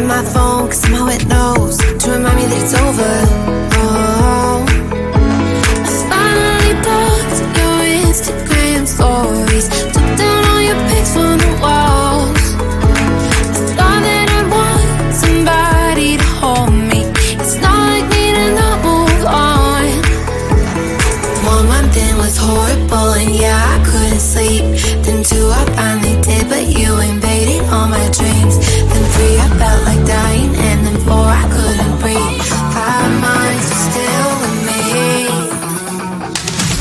checking my phone, cause somehow it knows to remind me that it's over. Oh, I finally blocked your Instagram stories, took down all your pics from the walls. I thought that I'd want somebody to hold me. It's not like me to not move on. 1 month in was horrible and yeah, I couldn't sleep. Then 2 I finally did, but you invaded all my dreams. Then 3 I felt like dying, and then 4 I couldn't breathe. 5 months you're still with me.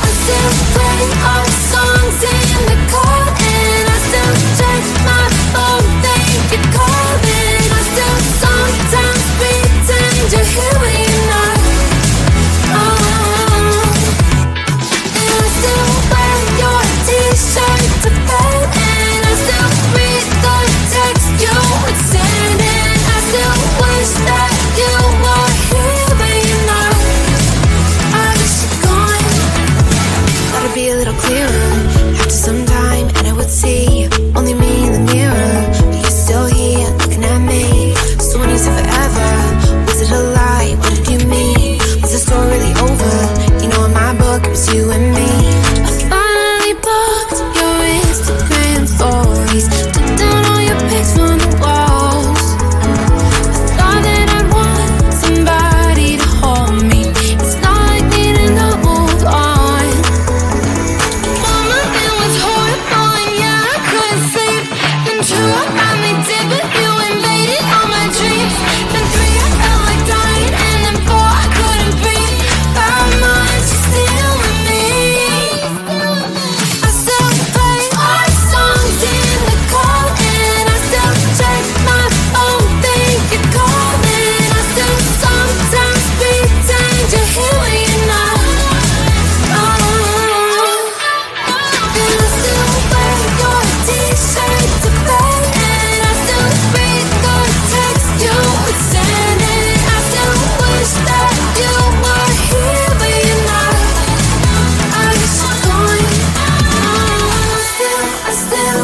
I still play our songs in the car, and I still check my phone, think you're calling. I still sometimes pretend you're here when you're not. And I still wear your t-shirt to bed, and I still read the text you would send, and I still wish that you were here but you're not. I wish you're gone. Thought it'd be a little clearer after some time, and I would see only me in the mirror, but you're still here looking at me. So when you said forever, was it a lie? What did you mean? Was the story really over? You know, in my book it was you and me. I finally blocked your Instagram stories, took down all your pics from the walls. I thought that I'd want somebody to hold me. It's not like me to not move on. 1 month it was horrible and yeah, I couldn't sleep. Then 2 I finally did, but you invaded all my dreams. Then 3 I felt like dying, and then 4 I couldn't breathe. 5 months you're still with me. I still play our songs in the car, and I still check my phone, think you're calling. I still sometimes pretend you're here when you're not. And I still wear your t-shirt to bed, and I still read the text you would send, and I still wish that you were here but you're not. I wish you're gone. I still